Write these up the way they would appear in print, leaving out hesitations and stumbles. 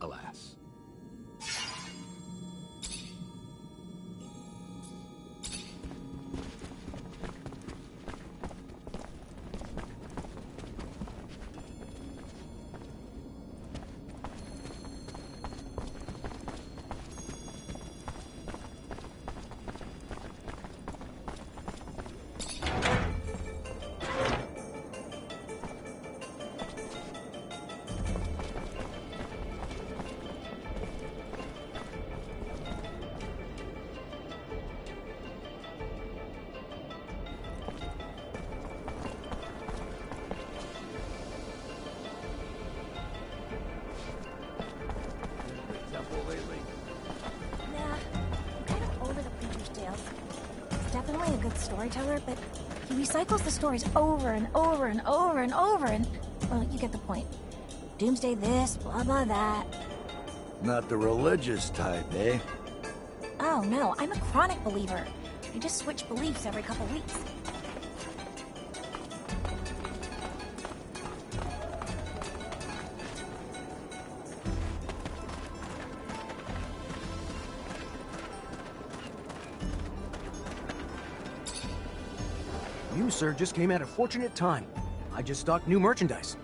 alas. Definitely a good storyteller, but he recycles the stories over and over and over and over and... Well, you get the point. Doomsday this, blah blah that. Not the religious type, eh? Oh no, I'm a chronic believer. I just switch beliefs every couple weeks. You, sir, just came at a fortunate time. I just stocked new merchandise.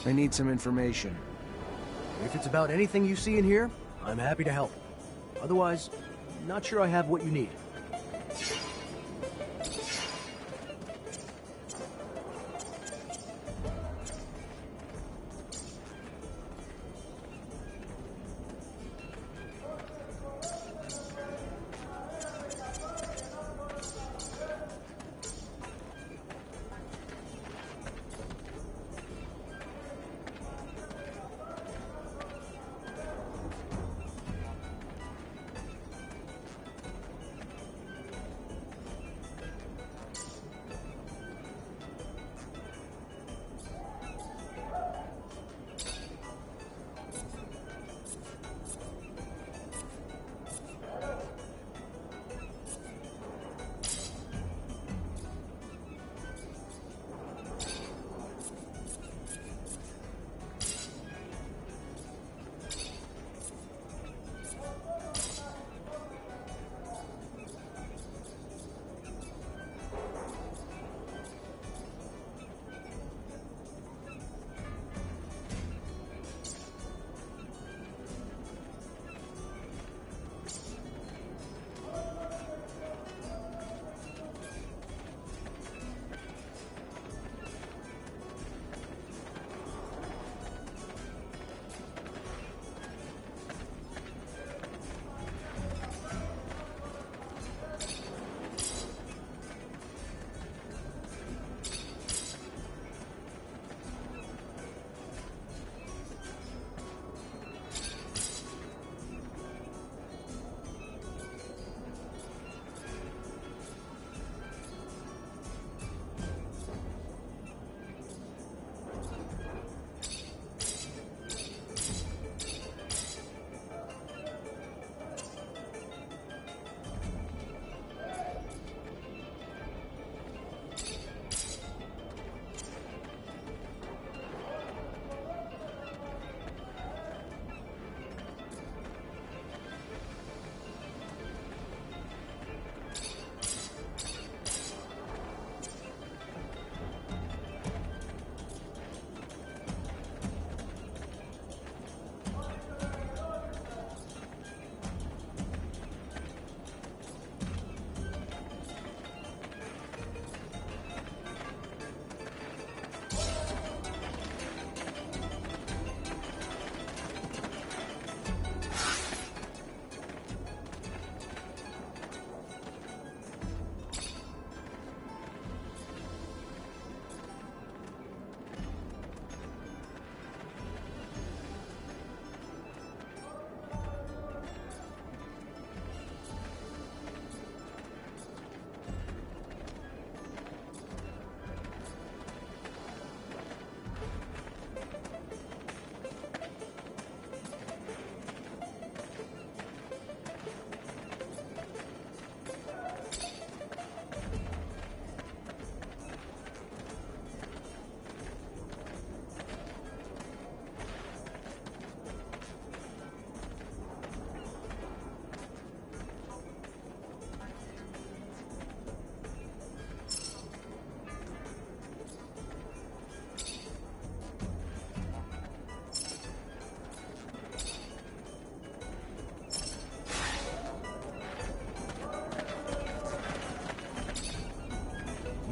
I need some information. If it's about anything you see in here, I'm happy to help. Otherwise, not sure I have what you need.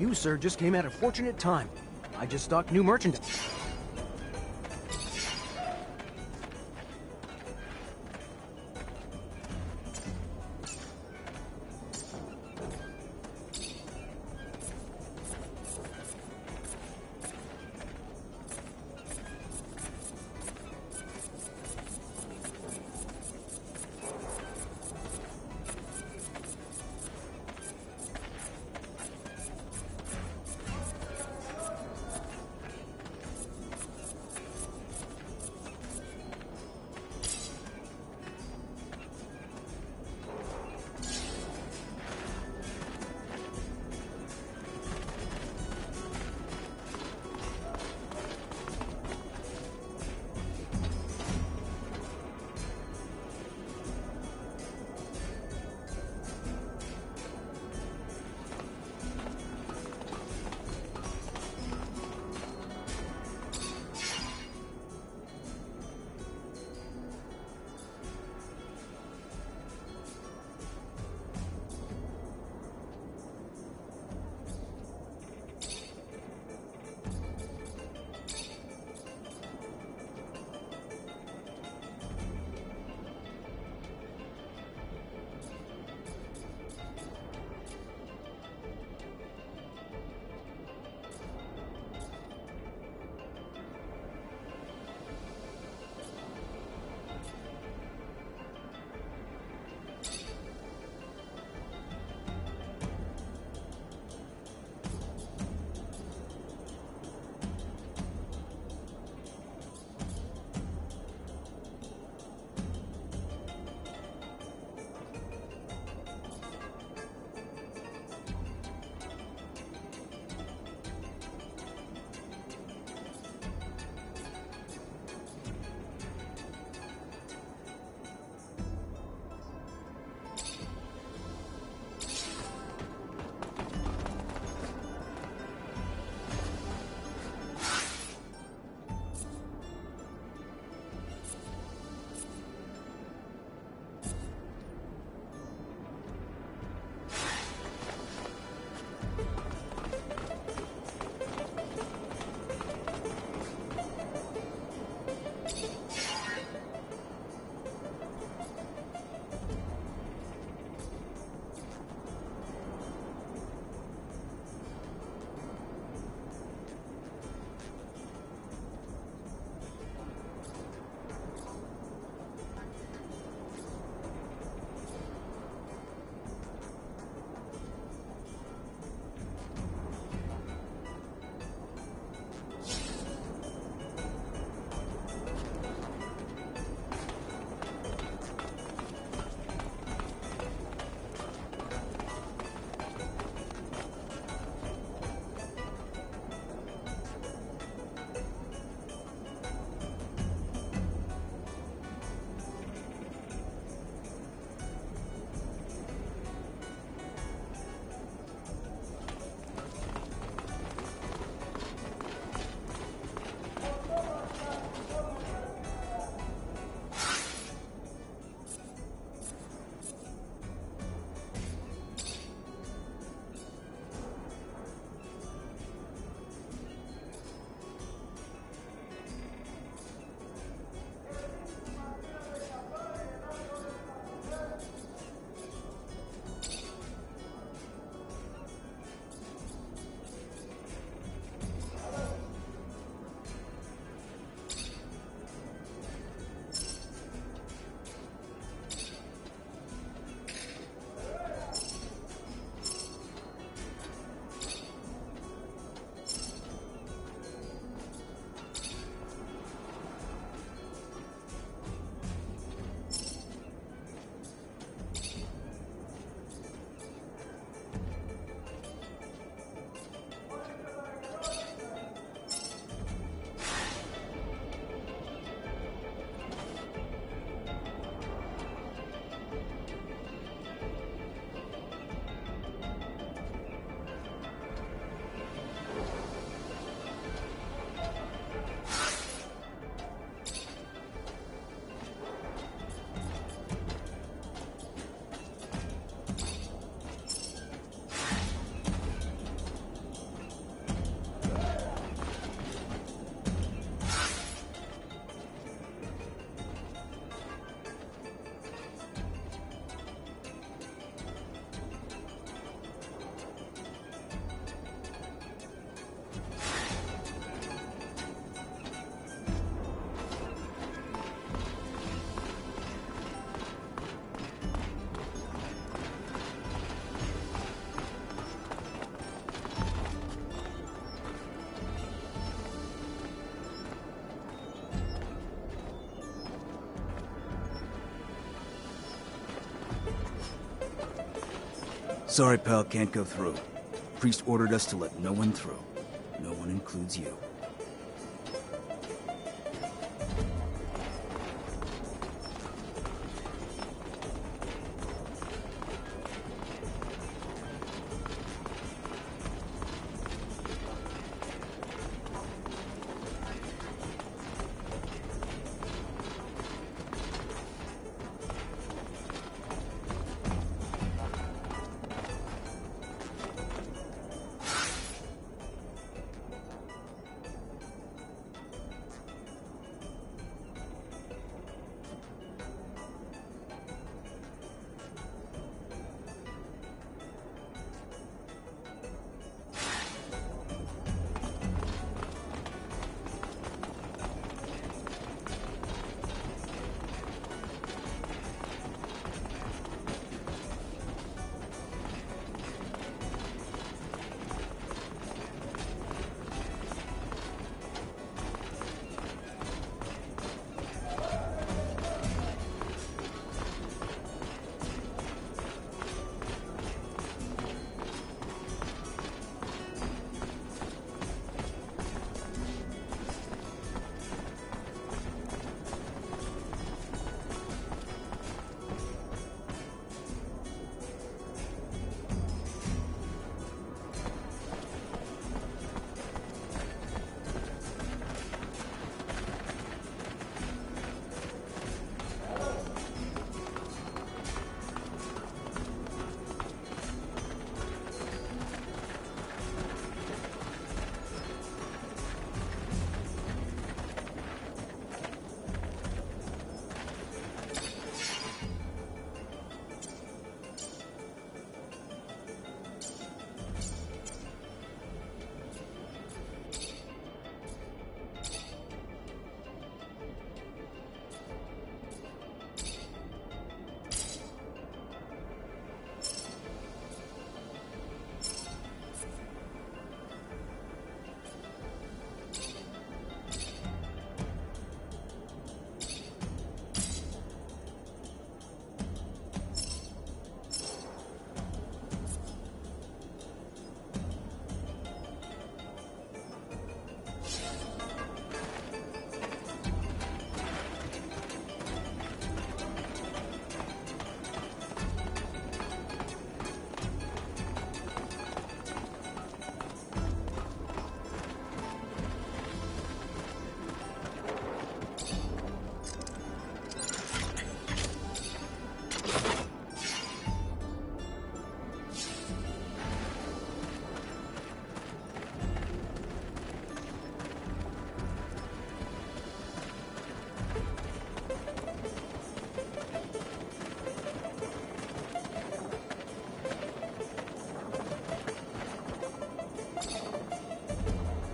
You, sir, just came at a fortunate time. I just stocked new merchandise. Sorry, pal, can't go through. Priest ordered us to let no one through. No one includes you.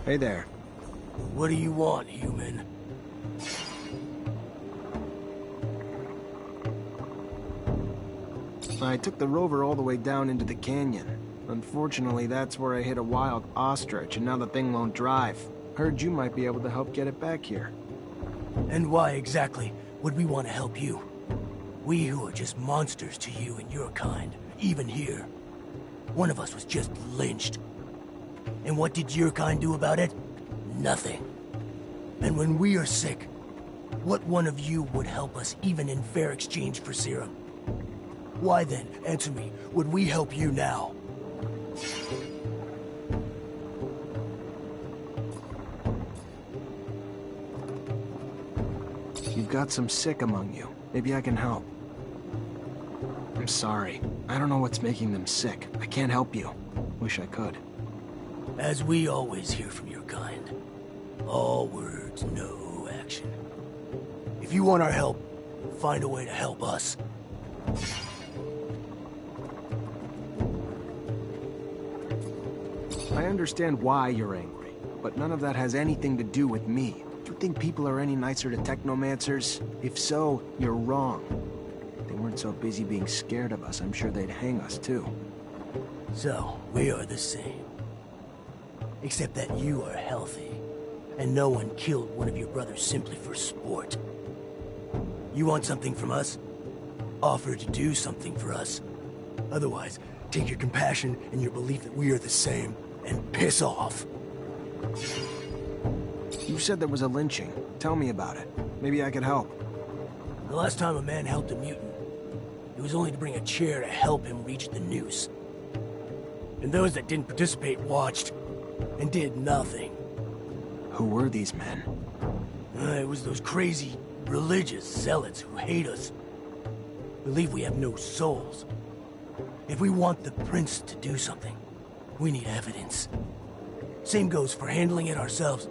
Hey there. What do you want, human? I took the rover all the way down into the canyon. Unfortunately, that's where I hit a wild ostrich, and now the thing won't drive. Heard you might be able to help get it back here. And why exactly would we want to help you? We who are just monsters to you and your kind, even here. One of us was just lynched. And what did your kind do about it? Nothing. And when we are sick, what one of you would help us even in fair exchange for serum? Why then, answer me, would we help you now? You've got some sick among you. Maybe I can help. I'm sorry. I don't know what's making them sick. I can't help you. Wish I could. As we always hear from your kind. All words, no action. If you want our help, find a way to help us. I understand why you're angry, but none of that has anything to do with me. Do you think people are any nicer to Technomancers? If so, you're wrong. If they weren't so busy being scared of us, I'm sure they'd hang us too. So, we are the same. Except that you are healthy, and no one killed one of your brothers simply for sport. You want something from us? Offer to do something for us. Otherwise, Take your compassion and your belief that we are the same, and piss off. You said there was a lynching. Tell me about it. Maybe I could help. The last time a man helped a mutant, it was only to bring a chair to help him reach the noose. And those that didn't participate watched, and did nothing. Who were these men? It was those crazy, religious zealots who hate us. Believe we have no souls. If we want the prince to do something, we need evidence. Same goes for handling it ourselves.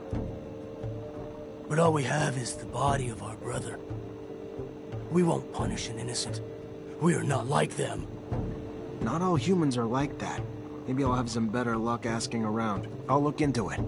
But all we have is the body of our brother. We won't punish an innocent. We are not like them. Not all humans are like that. Maybe I'll have some better luck asking around. I'll look into it.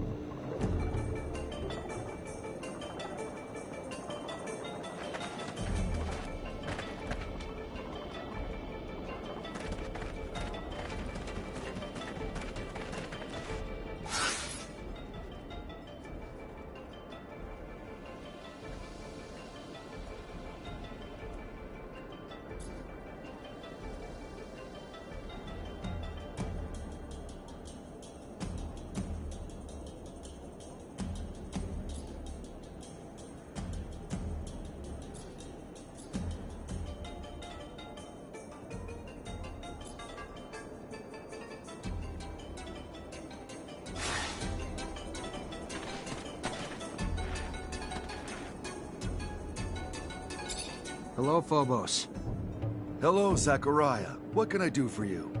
Hello, Phobos. Hello, Zachariah. What can I do for you?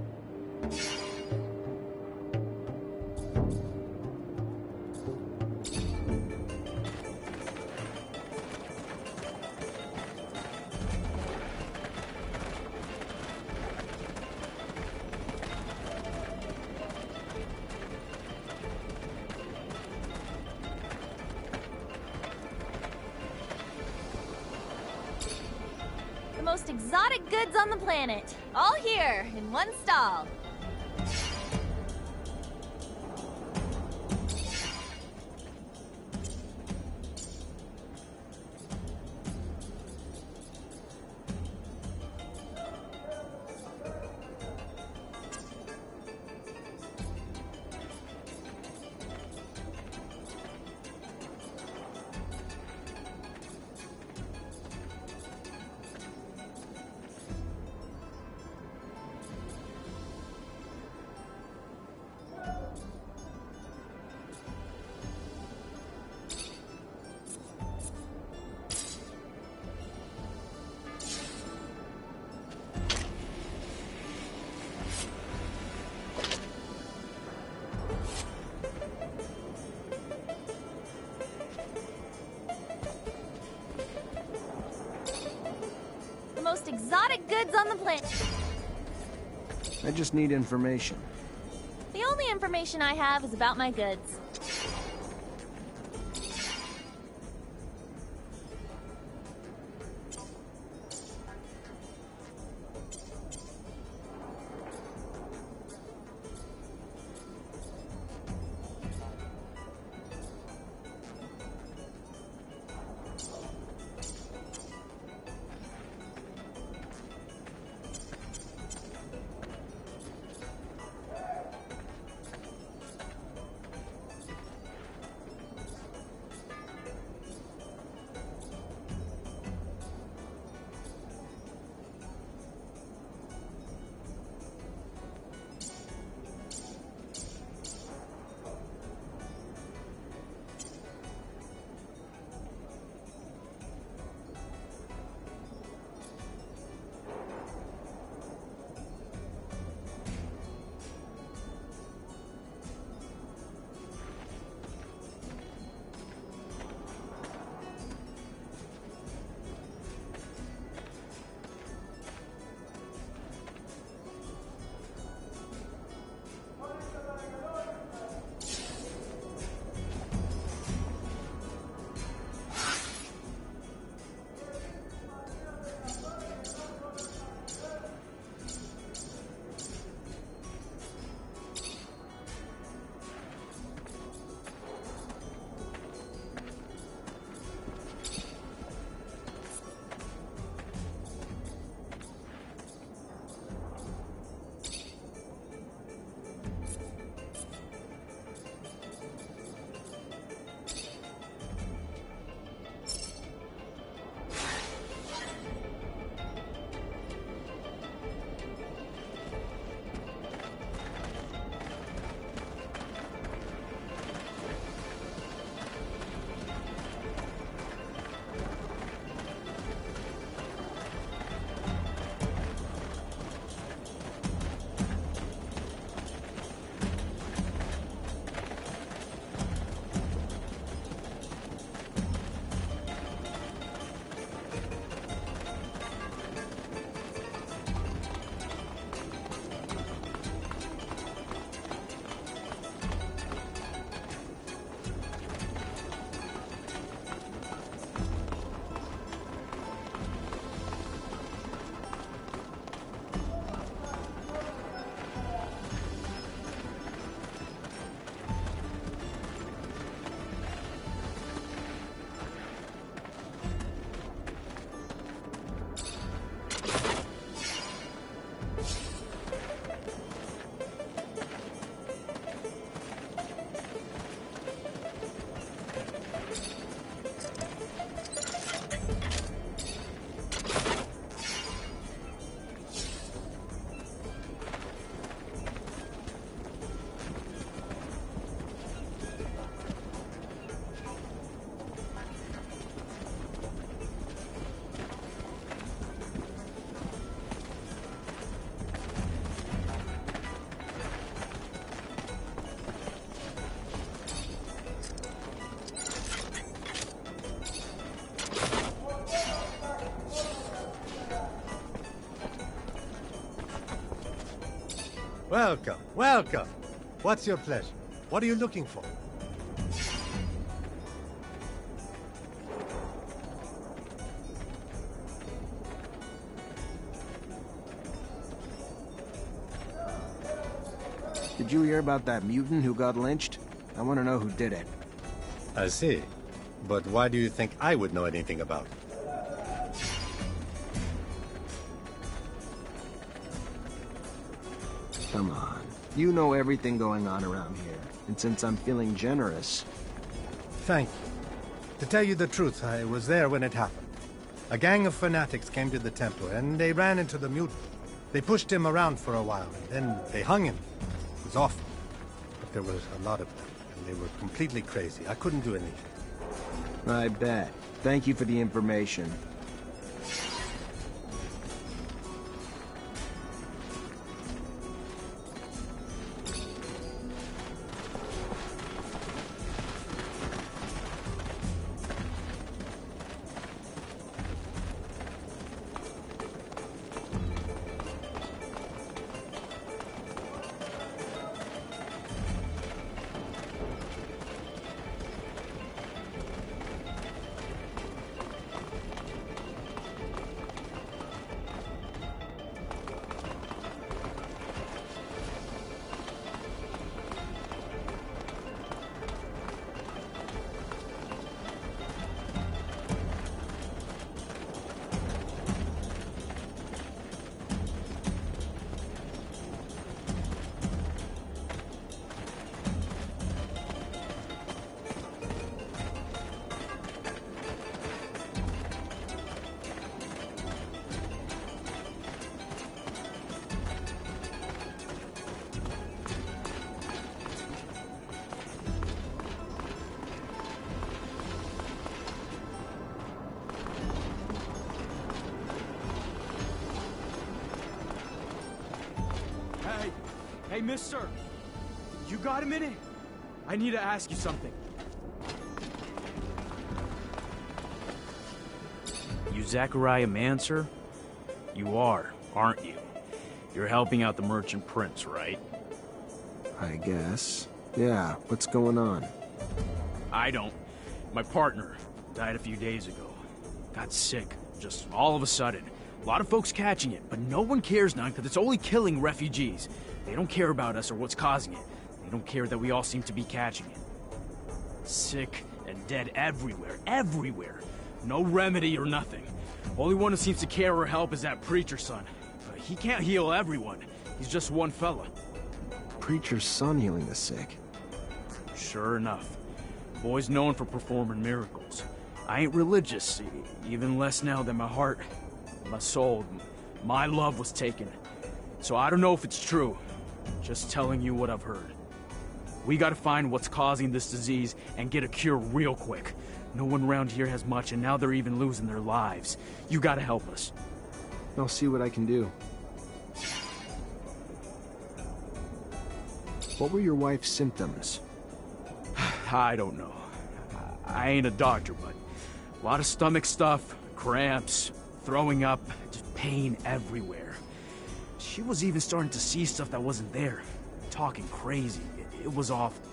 The most exotic goods on the planet. All here, in one stall. Most exotic goods on the planet. I just need information. The only information I have is about my goods. Welcome, welcome. What's your pleasure? What are you looking for? Did you hear about that mutant who got lynched? I want to know who did it. I see. But why do you think I would know anything about it? Come on. You know everything going on around here. And since I'm feeling generous... Thank you. To tell you the truth, I was there when it happened. A gang of fanatics came to the temple, and they ran into the mutant. They pushed him around for a while, and then they hung him. It was awful. But there was a lot of them, and they were completely crazy. I couldn't do anything. I bet. Thank you for the information. Hey, mister! You got a minute? I need to ask you something. You Zachariah Mancer? You are, aren't you? You're helping out the merchant prince, right? I guess. Yeah, what's going on? I don't. My partner died a few days ago. Got sick, just all of a sudden. A lot of folks catching it, but no one cares now because it's only killing refugees. They don't care about us or what's causing it. They don't care that we all seem to be catching it. Sick and dead everywhere, everywhere. No remedy or nothing. Only one who seems to care or help is that preacher's son. But he can't heal everyone. He's just one fella. Preacher's son healing the sick. Sure enough. Boy's known for performing miracles. I ain't religious, even less now that my heart, my soul, my love was taken. So I don't know if it's true. Just telling you what I've heard. We gotta find what's causing this disease and get a cure real quick. No one around here has much, and now they're even losing their lives. You gotta help us. I'll see what I can do. What were your wife's symptoms? I don't know. I ain't a doctor, but a lot of stomach stuff, cramps, throwing up, just pain everywhere. She was even starting to see stuff that wasn't there. Talking crazy. It was awful.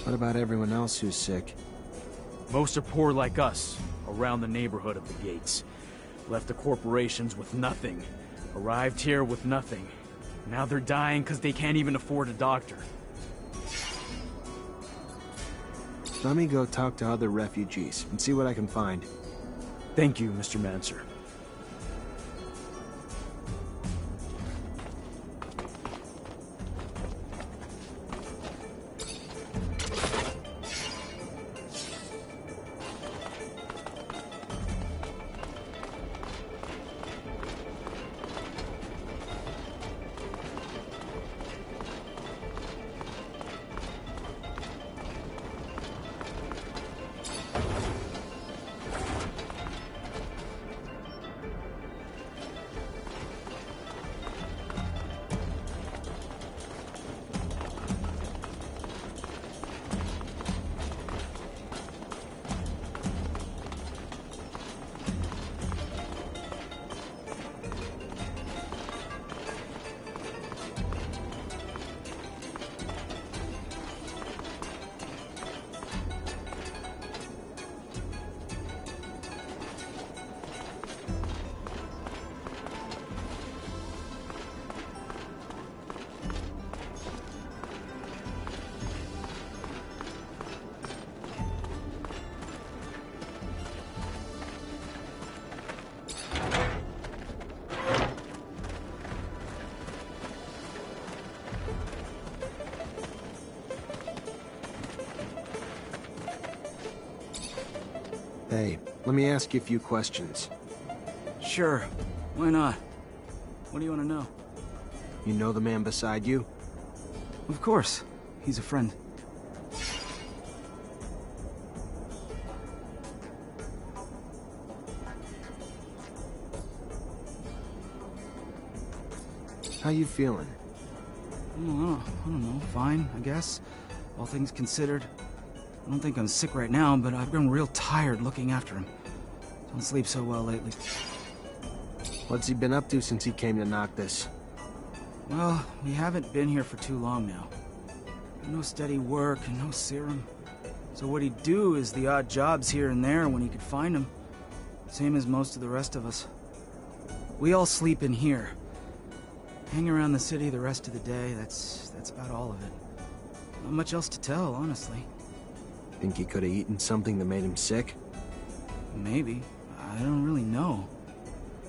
What about everyone else who's sick? Most are poor like us, around the neighborhood of the gates. Left the corporations with nothing. Arrived here with nothing. Now they're dying because they can't even afford a doctor. Let me go talk to other refugees and see what I can find. Thank you, Mr. Mancer. Hey, let me ask you a few questions. Sure. Why not? What do you want to know? You know the man beside you? Of course. He's a friend. How you feeling? I don't know. Fine, I guess. All things considered. I don't think I'm sick right now, but I've grown real tired looking after him. Don't sleep so well lately. What's he been up to since he came to Noctis? Well, we haven't been here for too long now. No steady work and no serum. So what he'd do is the odd jobs here and there when he could find them. Same as most of the rest of us. We all sleep in here. Hang around the city the rest of the day, that's about all of it. Not much else to tell, honestly. Think he could have eaten something that made him sick? Maybe. I don't really know.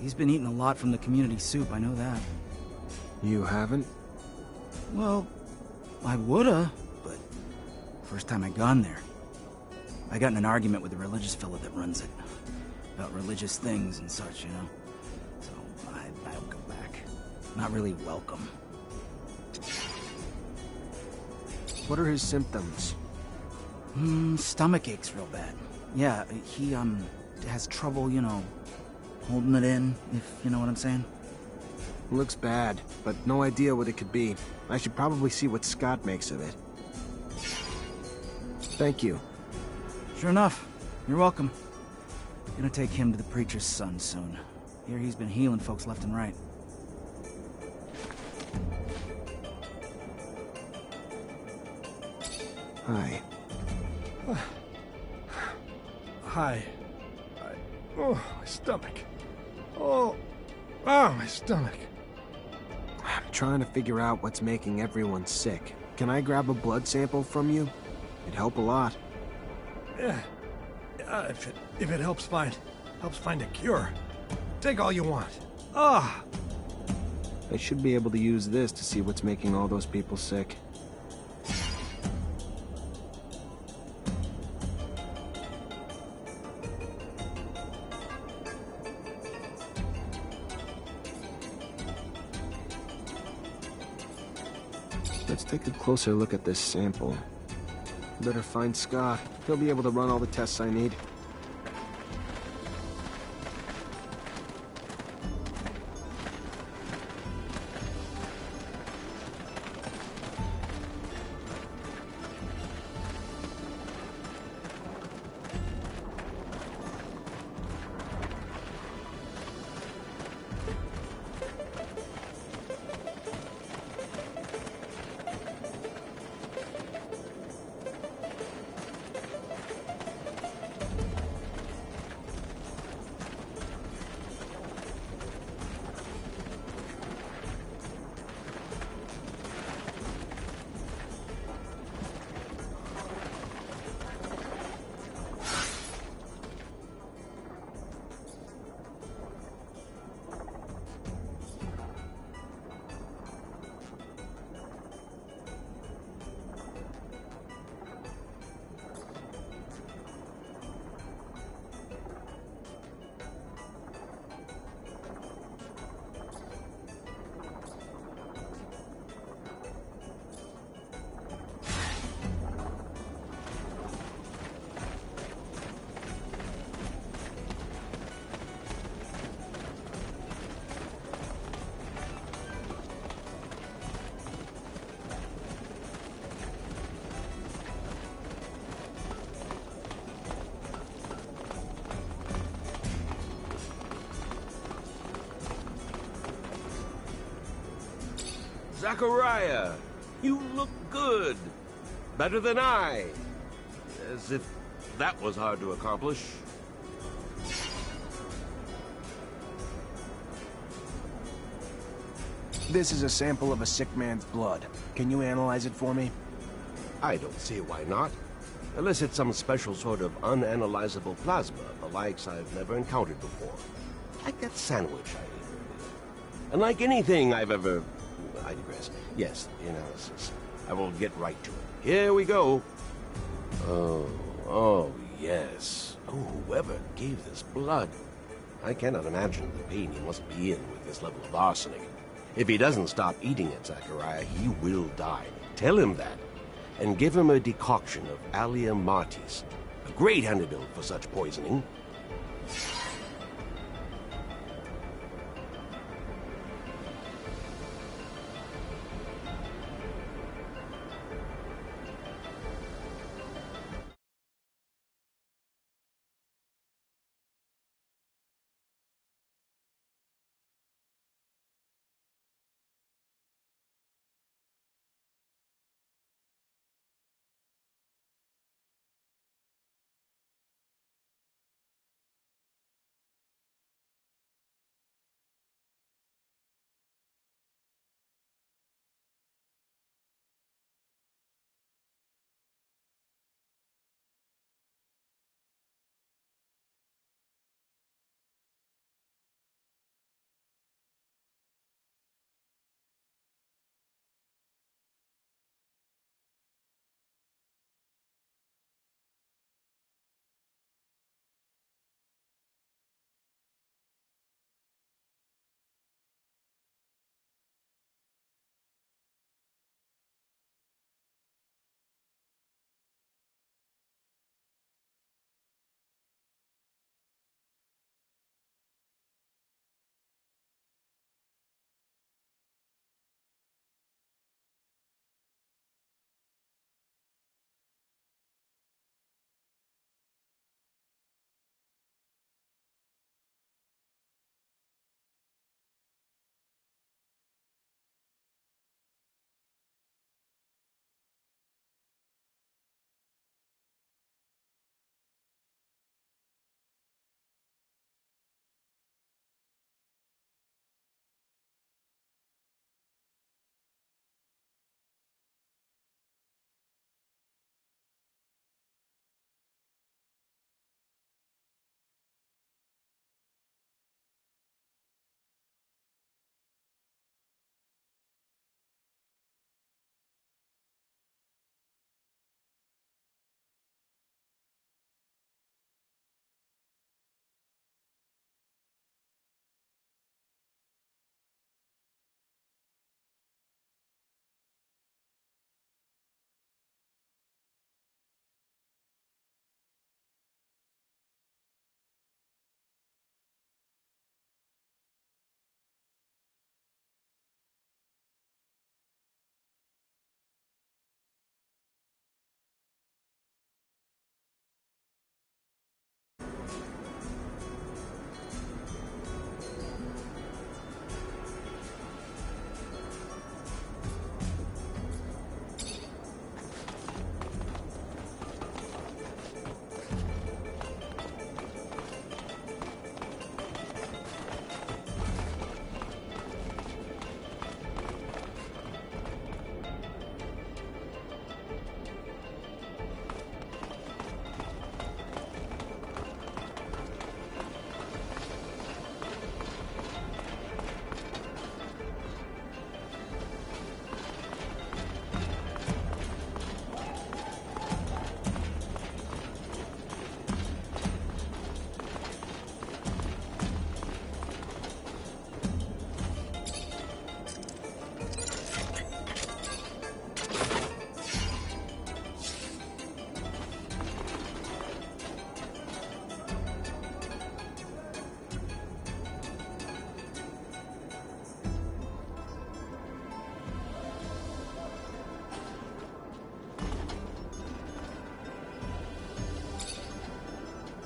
He's been eating a lot from the community soup, I know that. You haven't? Well, I woulda, but first time I gone there, I got in an argument with the religious fellow that runs it. About religious things and such, you know? So, I don't go back. Not really welcome. What are his symptoms? Stomach aches real bad. Yeah, he, has trouble, you know, holding it in, if you know what I'm saying. Looks bad, but no idea what it could be. I should probably see what Scott makes of it. Thank you. Sure enough. You're welcome. Gonna take him to the preacher's son soon. Here he's been healing folks left and right. Hi. Hi. Oh, my stomach. Oh, my stomach. I'm trying to figure out what's making everyone sick. Can I grab a blood sample from you? It'd help a lot. Yeah. If it helps find a cure. Take all you want. Ah. I should be able to use this to see what's making all those people sick. Let's take a closer look at this sample. Better find Scott. He'll be able to run all the tests I need. Zachariah, you look good. Better than I. As if that was hard to accomplish. This is a sample of a sick man's blood. Can you analyze it for me? I don't see why not. Unless it's some special sort of unanalyzable plasma, the likes I've never encountered before. Like that sandwich I ate earlier. And like anything I've ever... I digress. Yes, the analysis. I will get right to it. Here we go. Oh, yes. Oh, whoever gave this blood. I cannot imagine the pain he must be in with this level of arsenic. If he doesn't stop eating it, Zachariah, he will die. Tell him that. And give him a decoction of Allia Martis. A great antidote for such poisoning.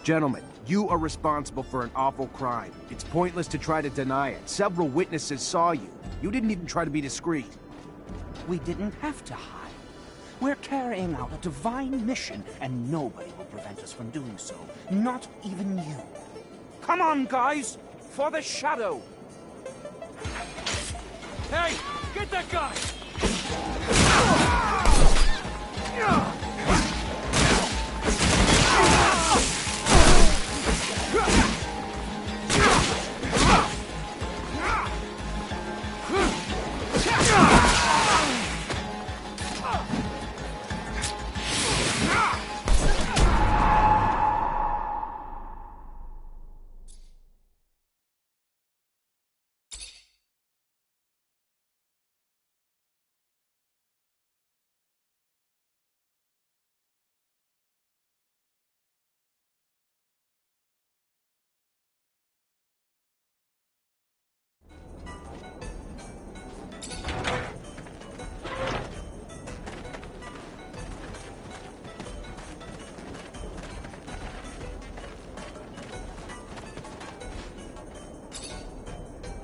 Gentlemen, you are responsible for an awful crime. It's pointless to try to deny it. Several witnesses saw you. You didn't even try to be discreet. We didn't have to hide. We're carrying out a divine mission, and nobody will prevent us from doing so. Not even you. Come on, guys! For the shadow! Hey! Get that guy!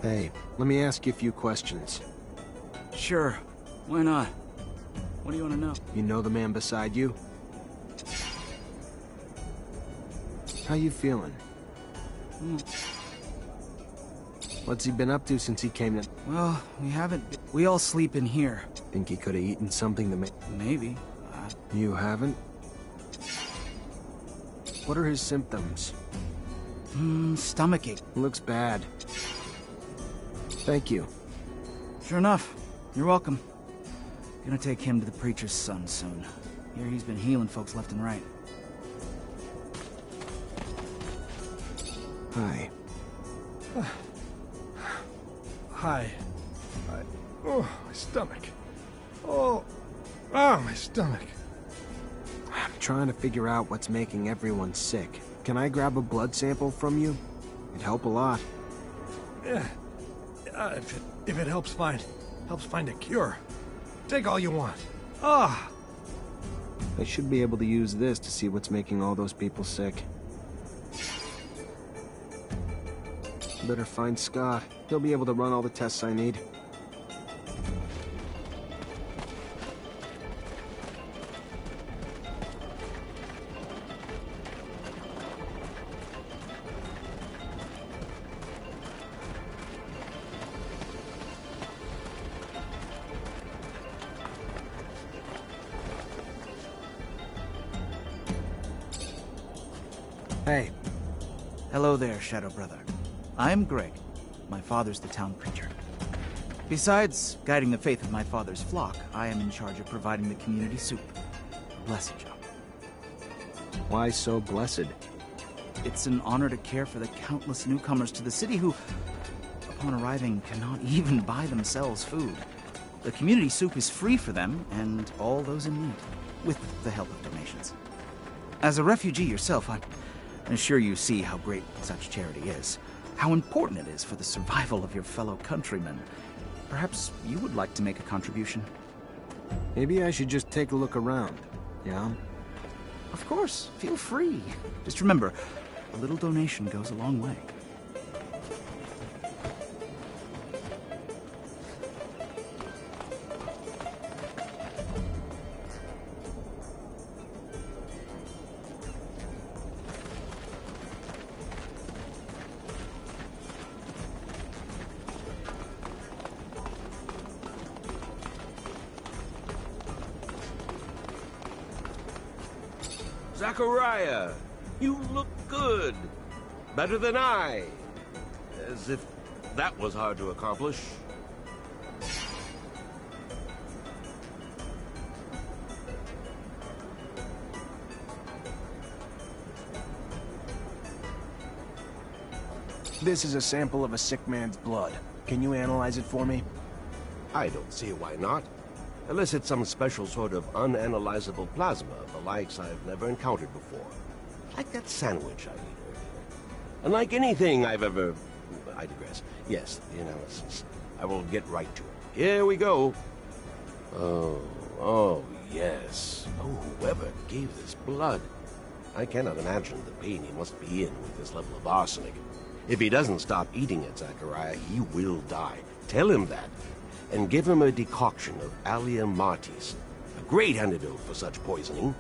Hey, let me ask you a few questions. Sure. Why not? What do you want to know? You know the man beside you? How you feeling? What's he been up to since he came to... Well, we haven't... We all sleep in here. Think he could have eaten something to make... Maybe. You haven't? What are his symptoms? Stomachache. Looks bad. Thank you. Sure enough. You're welcome. Gonna take him to the preacher's son soon. Here he's been healing folks left and right. Hi. Hi. Oh, my stomach. Oh, my stomach. I'm trying to figure out what's making everyone sick. Can I grab a blood sample from you? It'd help a lot. Yeah. If it helps find a cure. Take all you want. Ah! I should be able to use this to see what's making all those people sick. Better find Scott. He'll be able to run all the tests I need. Hey. Hello there, Shadow Brother. I'm Greg. My father's the town preacher. Besides guiding the faith of my father's flock, I am in charge of providing the community soup. A blessed job. Why so blessed? It's an honor to care for the countless newcomers to the city who, upon arriving, cannot even buy themselves food. The community soup is free for them and all those in need, with the help of donations. As a refugee yourself, I'm sure you see how great such charity is. How important it is for the survival of your fellow countrymen. Perhaps you would like to make a contribution? Maybe I should just take a look around, yeah? Of course, feel free. Just remember, a little donation goes a long way. Zachariah, you look good. Better than I. As if that was hard to accomplish. This is a sample of a sick man's blood. Can you analyze it for me? I don't see why not. Unless it's some special sort of unanalyzable plasma, the likes I've never encountered before. Like that sandwich I ate earlier. And like anything I've ever... I digress. Yes, the analysis. I will get right to it. Here we go. Oh, yes. Oh, whoever gave this blood. I cannot imagine the pain he must be in with this level of arsenic. If he doesn't stop eating it, Zachariah, he will die. Tell him that. And give him a decoction of Allia Martis, a great antidote for such poisoning.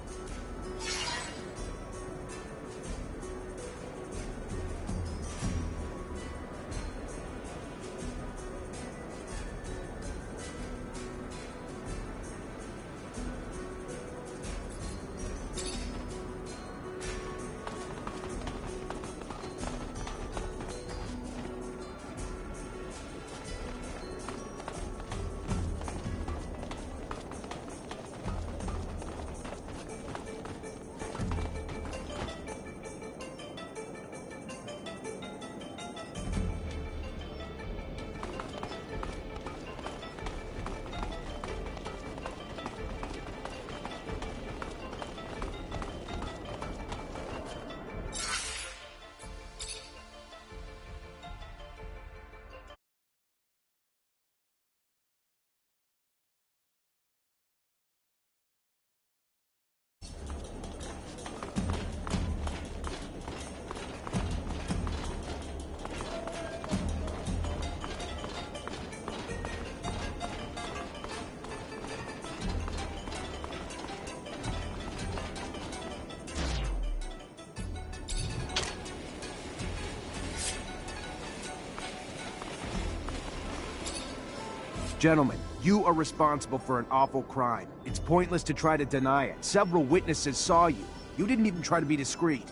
Gentlemen, you are responsible for an awful crime. It's pointless to try to deny it. Several witnesses saw you. You didn't even try to be discreet.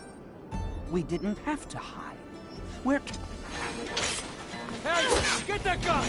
We didn't have to hide. We're... Hey, get that gun!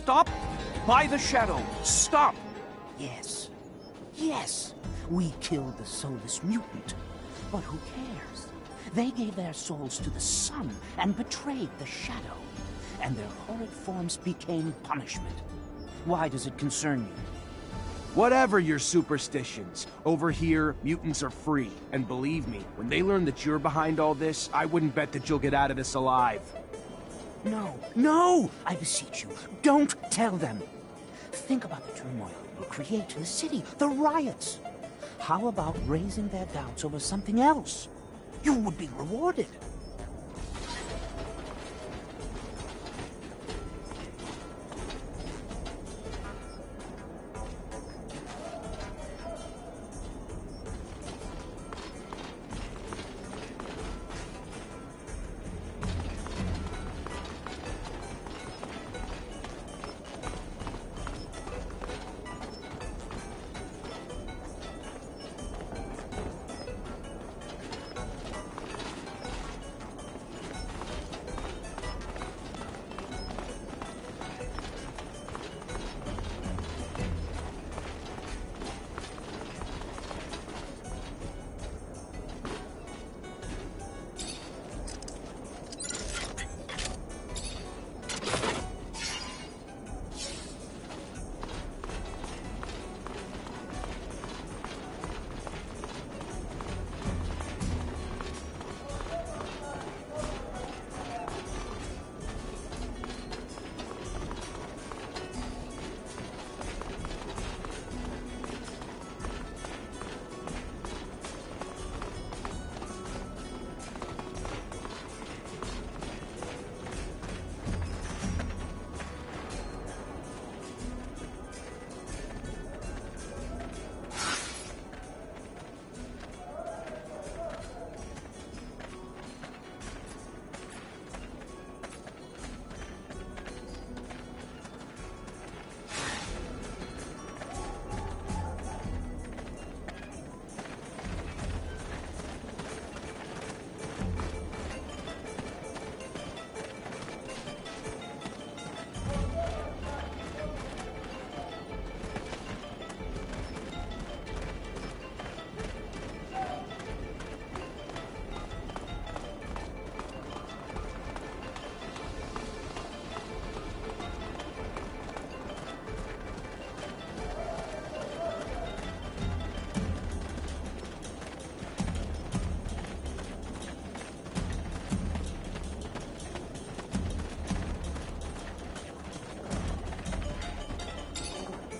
Stop! By the shadow! Stop! Yes. Yes! We killed the soulless mutant. But who cares? They gave their souls to the sun and betrayed the shadow. And their horrid forms became punishment. Why does it concern you? Whatever your superstitions, over here, mutants are free. And believe me, when they learn that you're behind all this, I wouldn't bet that you'll get out of this alive. No, no! I beseech you, don't tell them. Think about the turmoil it will create in the city, the riots. How about raising their doubts over something else? You would be rewarded.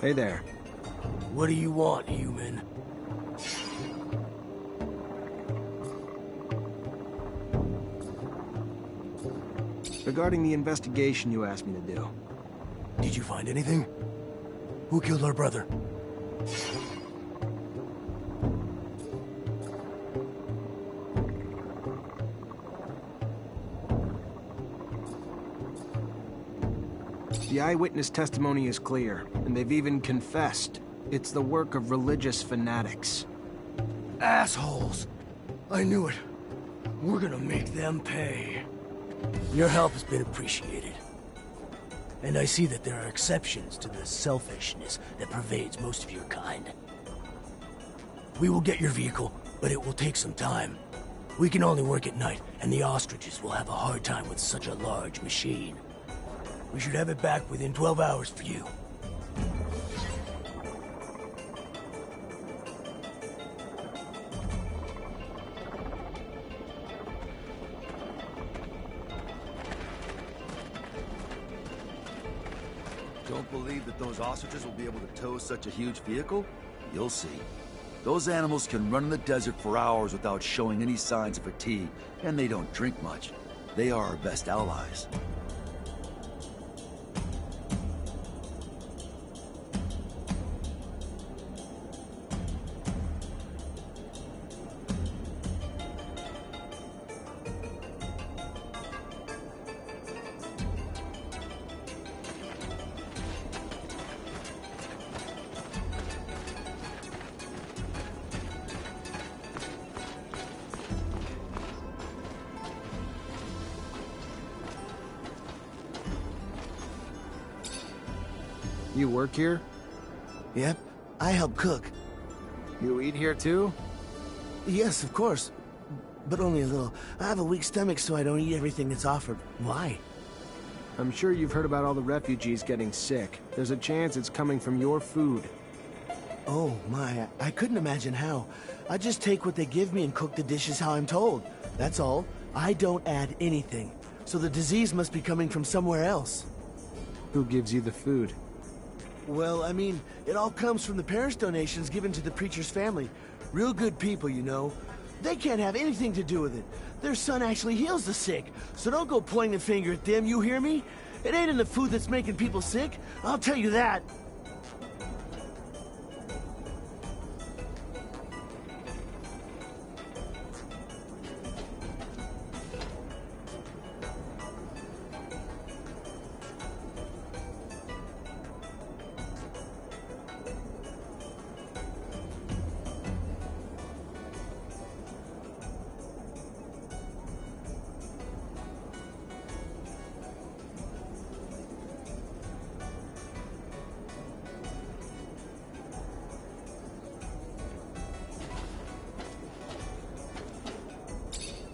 Hey there. What do you want, human? Regarding the investigation you asked me to do. Did you find anything? Who killed our brother? The eyewitness testimony is clear, and they've even confessed. It's the work of religious fanatics. Assholes! I knew it. We're gonna make them pay. Your help has been appreciated. And I see that there are exceptions to the selfishness that pervades most of your kind. We will get your vehicle, but it will take some time. We can only work at night, and the ostriches will have a hard time with such a large machine. We should have it back within 12 hours for you. Don't believe that those ostriches will be able to tow such a huge vehicle? You'll see. Those animals can run in the desert for hours without showing any signs of fatigue, and they don't drink much. They are our best allies. You work here? Yep, I help cook. You eat here too? Yes, of course. But only a little. I have a weak stomach, so I don't eat everything that's offered. Why? I'm sure you've heard about all the refugees getting sick. There's a chance it's coming from your food. Oh, my. I couldn't imagine how. I just take what they give me and cook the dishes how I'm told. That's all. I don't add anything. So the disease must be coming from somewhere else. Who gives you the food? Well, I mean, it all comes from the parish donations given to the preacher's family. Real good people, you know. They can't have anything to do with it. Their son actually heals the sick. So don't go pointing the finger at them, you hear me? It ain't in the food that's making people sick. I'll tell you that.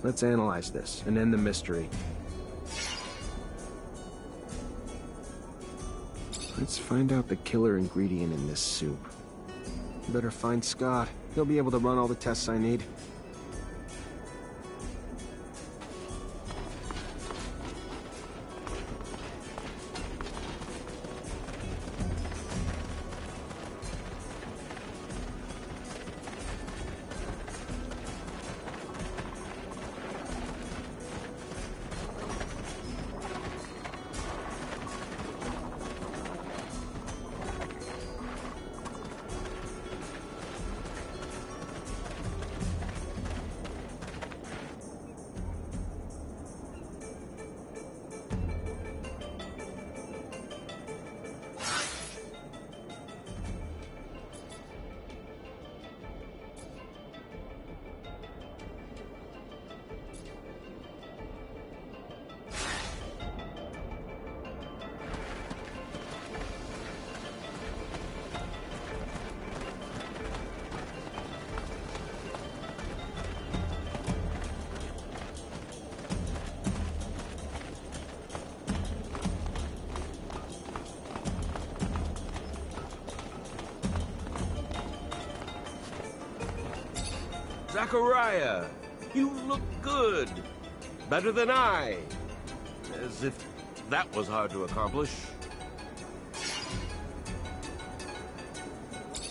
Let's analyze this and end the mystery. Let's find out the killer ingredient in this soup. Better find Scott. He'll be able to run all the tests I need. Zachariah, you look good. Better than I. As if that was hard to accomplish.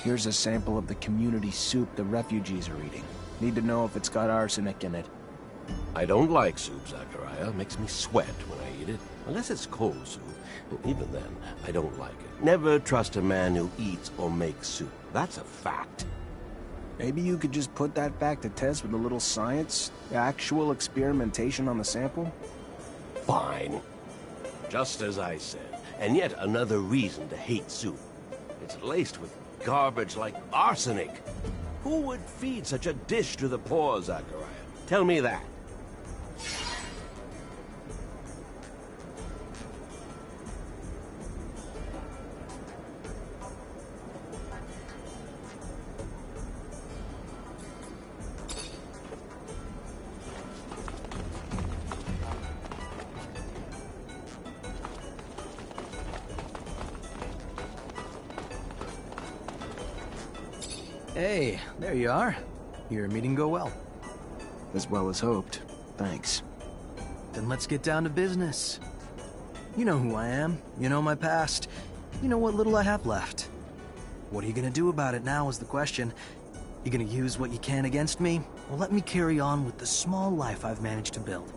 Here's a sample of the community soup the refugees are eating. Need to know if it's got arsenic in it. I don't like soup, Zachariah. It makes me sweat when I eat it. Unless it's cold soup. Even then, I don't like it. Never trust a man who eats or makes soup. That's a fact. Maybe you could just put that back to test with a little science? Actual experimentation on the sample? Fine. Just as I said. And yet another reason to hate soup. It's laced with garbage like arsenic. Who would feed such a dish to the poor, Zachariah? Tell me that. Hey, there you are. Your meeting go well. As well as hoped. Thanks. Then let's get down to business. You know who I am. You know my past. you know what little I have left. What are you gonna do about it now is the question. You gonna use what you can against me, or let me carry on with the small life I've managed to build?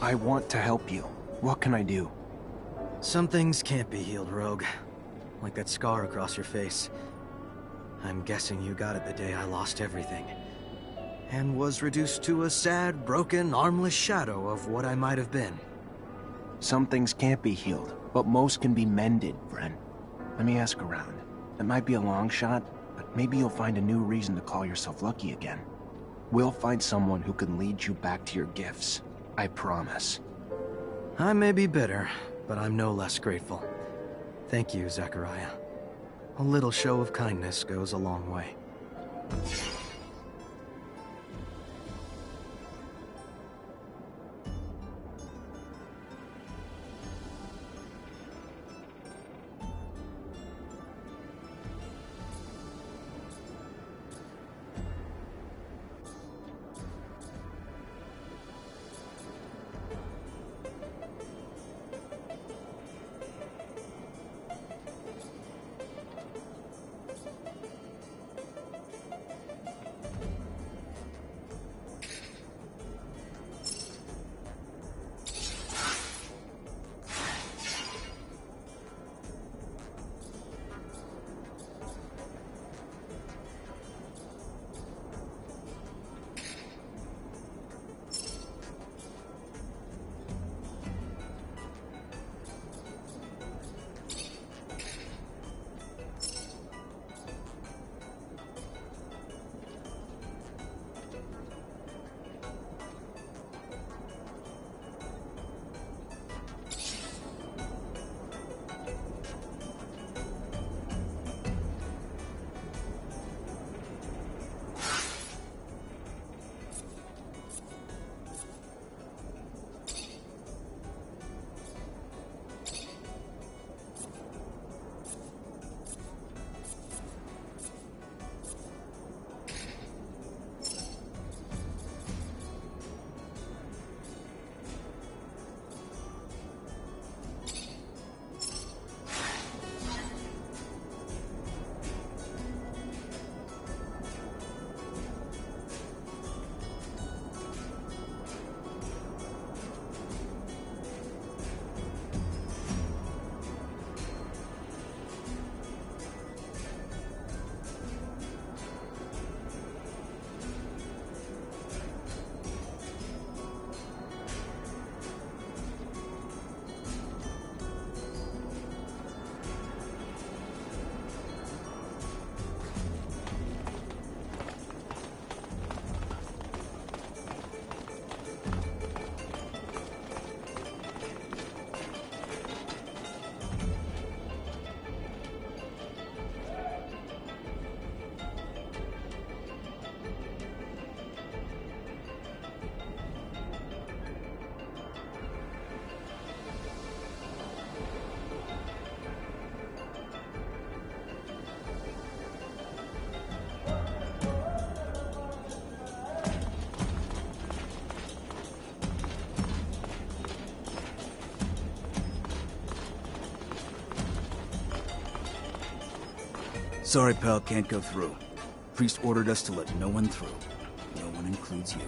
I want to help you. What can I do? Some things can't be healed, Rogue. Like that scar across your face. I'm guessing you got it the day I lost everything. And was reduced to a sad, broken, armless shadow of what I might have been. Some things can't be healed, but most can be mended, friend. Let me ask around. It might be a long shot, but maybe you'll find a new reason to call yourself lucky again. We'll find someone who can lead you back to your gifts. I promise. I may be bitter, but I'm no less grateful. Thank you, Zachariah. A little show of kindness goes a long way. Sorry, pal, can't go through. Priest ordered us to let no one through. No one includes you.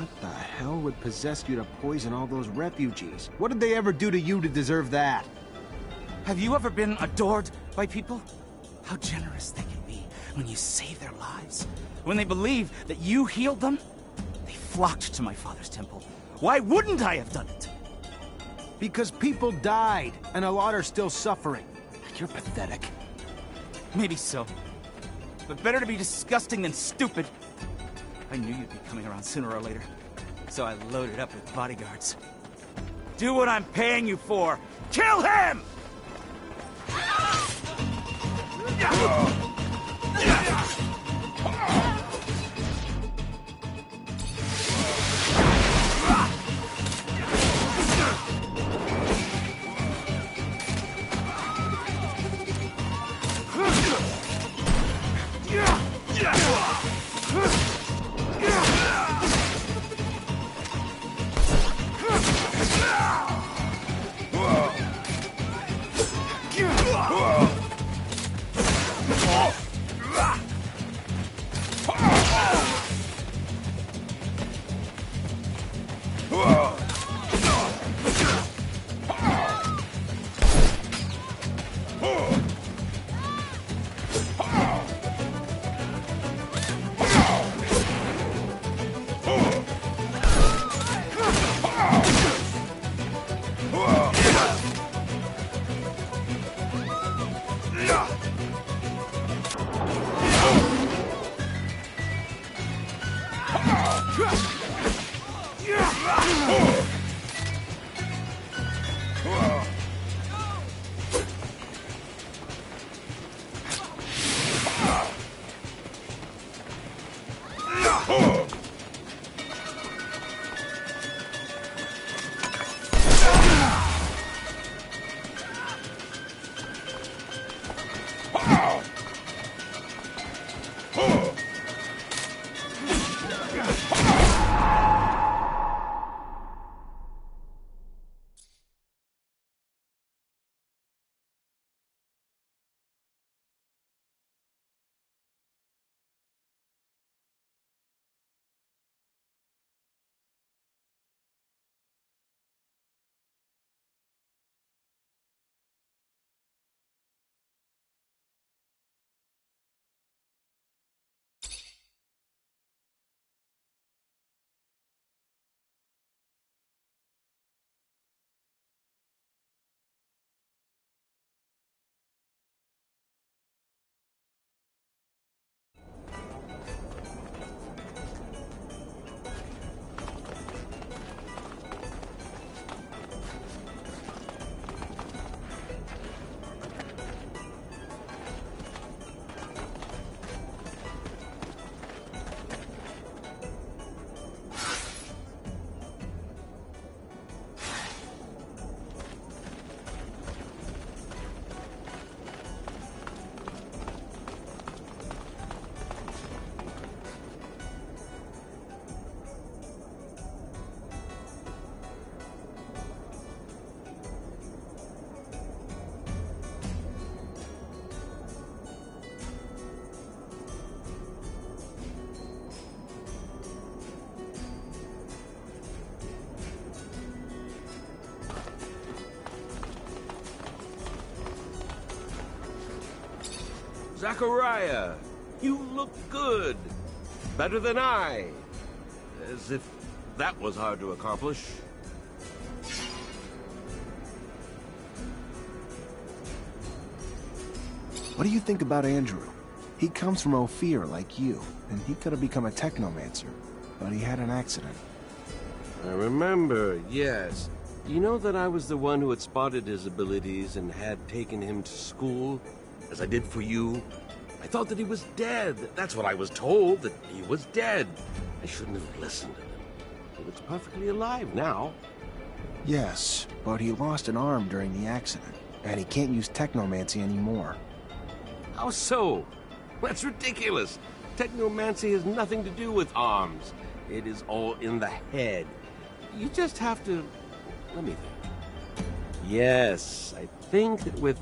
What the hell would possess you to poison all those refugees? What did they ever do to you to deserve that? Have you ever been adored by people? How generous they can be when you save their lives. When they believe that you healed them, they flocked to my father's temple. Why wouldn't I have done it? Because people died, and a lot are still suffering. You're pathetic. Maybe so. But better to be disgusting than stupid. I knew you'd be coming around sooner or later, so I loaded up with bodyguards. Do what I'm paying you for! Kill him! Zachariah, you look good. Better than I. As if that was hard to accomplish. What do you think about Andrew? He comes from Ophir like you, and he could have become a Technomancer, but he had an accident. I remember, yes. You know that I was the one who had spotted his abilities and had taken him to school, as I did for you? I thought that he was dead. That's what I was told, that he was dead. I shouldn't have listened to him. He looks perfectly alive now. Yes, but he lost an arm during the accident, and he can't use Technomancy anymore. How so? That's ridiculous. Technomancy has nothing to do with arms. It is all in the head. You just have to... Let me think. Yes, I think that with...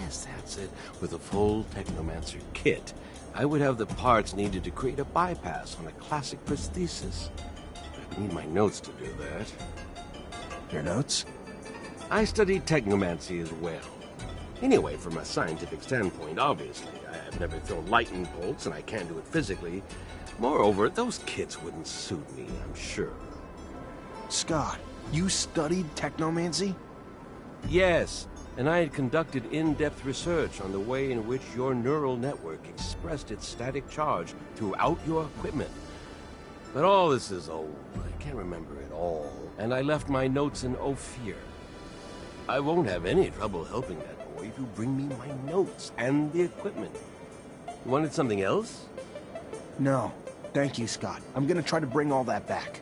Yes, that's it. With a full Technomancer kit, I would have the parts needed to create a bypass on a classic prosthesis. Need my notes to do that. Your notes? I studied Technomancy as well. Anyway, from a scientific standpoint, obviously, I have never thrown lightning bolts, and I can't do it physically. Moreover, those kits wouldn't suit me, I'm sure. Scott, you studied Technomancy? Yes, and I had conducted in-depth research on the way in which your neural network expressed its static charge throughout your equipment. But all this is old. I can't remember it all, and I left my notes in Ophir. I won't have any trouble helping that boy if you bring me my notes and the equipment. You wanted something else? No. Thank you, Scott. I'm gonna try to bring all that back.